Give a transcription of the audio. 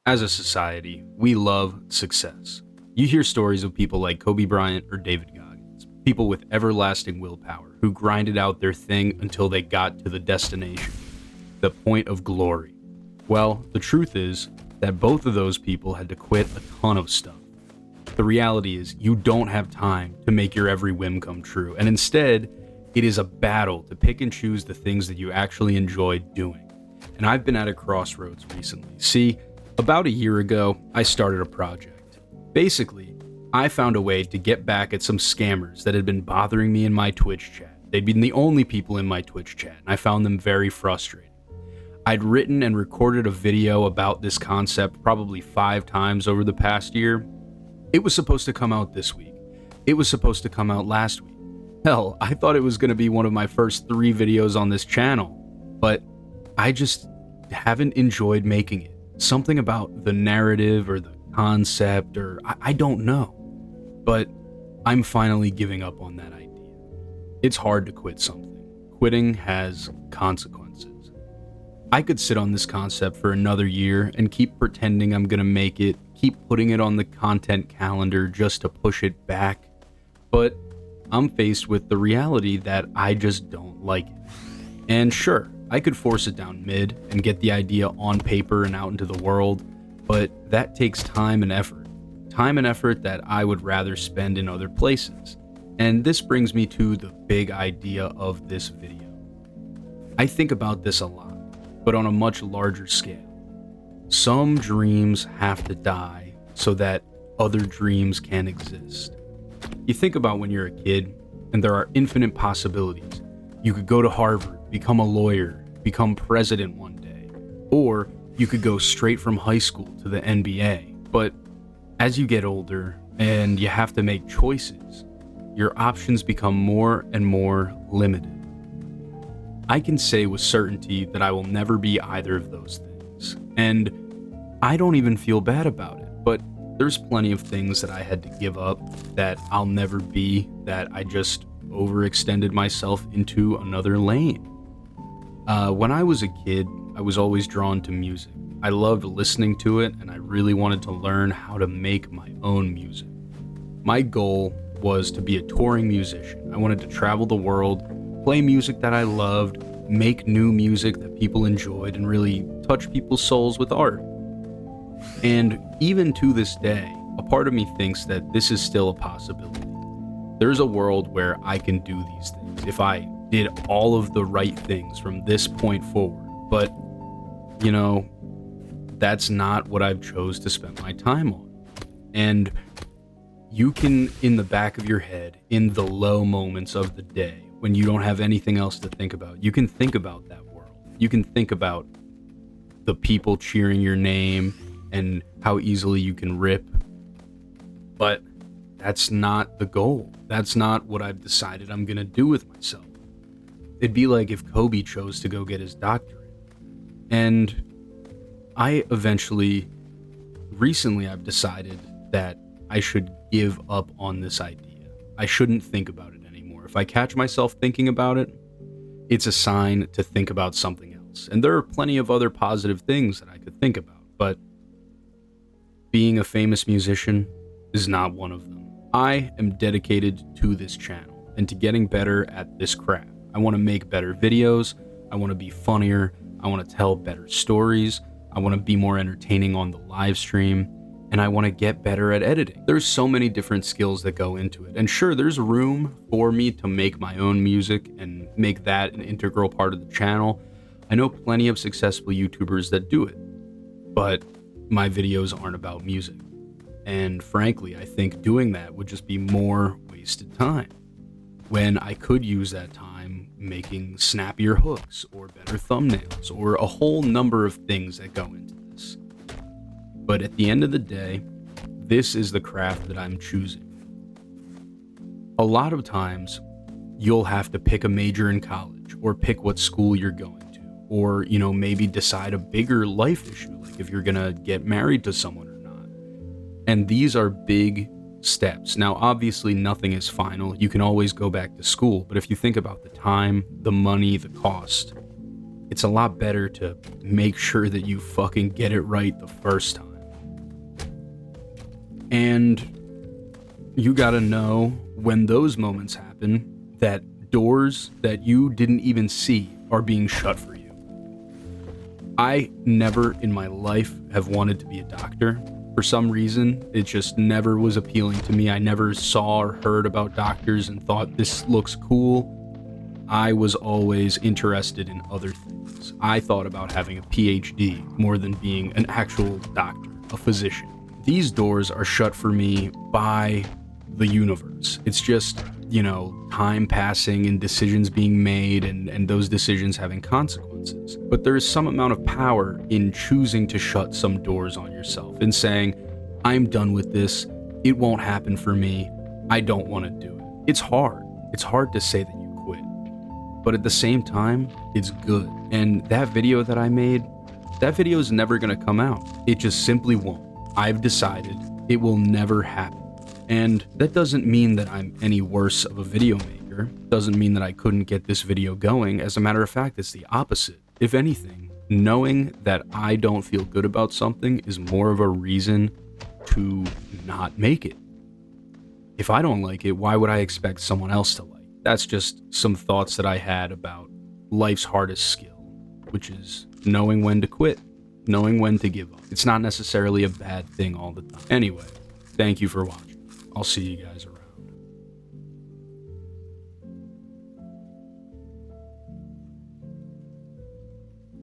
As a society, we love success. You hear stories of people like Kobe Bryant or David Goggins, people with everlasting willpower who grinded out their thing until they got to the destination, the point of glory. Well, the truth is that both of those people had to quit a ton of stuff. The reality is you don't have time to make your every whim come true, and instead, it is a battle to pick and choose the things that you actually enjoy doing. And I've been at a crossroads recently. See, about a year ago, I started a project. Basically, I found a way to get back at some scammers that had been bothering me in my Twitch chat. They'd been the only people in my Twitch chat, and I found them very frustrating. I'd written and recorded a video about this concept probably 5 times over the past year. It was supposed to come out this week. It was supposed to come out last week. Hell, I thought it was going to be one of my first 3 videos on this channel, but I just haven't enjoyed making it. Something about the narrative or the concept or I don't know, but I'm finally giving up on that idea. It's hard to quit something. Quitting has consequences. I could sit on this concept for another year and keep pretending I'm gonna make it, keep putting it on the content calendar just to push it back, but I'm faced with the reality that I just don't like it. And sure, I could force it down mid and get the idea on paper and out into the world, but that takes time and effort. Time and effort that I would rather spend in other places. And this brings me to the big idea of this video. I think about this a lot, but on a much larger scale. Some dreams have to die so that other dreams can exist. You think about when you're a kid, and there are infinite possibilities. You could go to Harvard, become a lawyer, become president one day, or you could go straight from high school to the NBA. But as you get older and you have to make choices, your options become more and more limited. I can say with certainty that I will never be either of those things, and I don't even feel bad about it, but there's plenty of things that I had to give up that I'll never be, that I just overextended myself into another lane. When I was a kid, I was always drawn to music. I loved listening to it, and I really wanted to learn how to make my own music. My goal was to be a touring musician. I wanted to travel the world, play music that I loved, make new music that people enjoyed, and really touch people's souls with art. And even to this day, a part of me thinks that this is still a possibility. There's a world where I can do these things if I did all of the right things from this point forward. But, you know, that's not what I've chose to spend my time on. And you can, in the back of your head, in the low moments of the day, when you don't have anything else to think about, you can think about that world. You can think about the people cheering your name and how easily you can rip. But that's not the goal. That's not what I've decided I'm gonna do with myself. It'd be like if Kobe chose to go get his doctorate. And recently I've decided that I should give up on this idea. I shouldn't think about it anymore. If I catch myself thinking about it, it's a sign to think about something else. And there are plenty of other positive things that I could think about, but being a famous musician is not one of them. I am dedicated to this channel and to getting better at this craft. I want to make better videos. I want to be funnier. I want to tell better stories. I want to be more entertaining on the live stream. And I want to get better at editing. There's so many different skills that go into it. And sure, there's room for me to make my own music and make that an integral part of the channel. I know plenty of successful YouTubers that do it, but my videos aren't about music. And frankly, I think doing that would just be more wasted time, when I could use that time making snappier hooks or better thumbnails or a whole number of things that go into this. But at the end of the day, this is the craft that I'm choosing. A lot of times, you'll have to pick a major in college or pick what school you're going to, or, you know, maybe decide a bigger life issue, like if you're gonna get married to someone or not. And these are big steps. Now, obviously, nothing is final. You can always go back to school, but if you think about the time, the money, the cost, it's a lot better to make sure that you fucking get it right the first time. And you gotta know when those moments happen that doors that you didn't even see are being shut for you. I never in my life have wanted to be a doctor. For some reason, it just never was appealing to me. I never saw or heard about doctors and thought this looks cool. I was always interested in other things. I thought about having a PhD more than being an actual doctor, a physician. These doors are shut for me by the universe. It's just, time passing and decisions being made and those decisions having consequences. But there is some amount of power in choosing to shut some doors on yourself and saying, I'm done with this. It won't happen for me. I don't want to do it. It's hard. It's hard to say that you quit. But at the same time, it's good. And that video that I made, that video is never going to come out. It just simply won't. I've decided it will never happen. And that doesn't mean that I'm any worse of a video maker. Doesn't mean that I couldn't get this video going. As a matter of fact, it's the opposite. If anything, knowing that I don't feel good about something is more of a reason to not make it. If I don't like it, why would I expect someone else to like it? That's just some thoughts that I had about life's hardest skill, which is knowing when to quit, knowing when to give up. It's not necessarily a bad thing all the time. Anyway, thank you for watching. I'll see you guys around.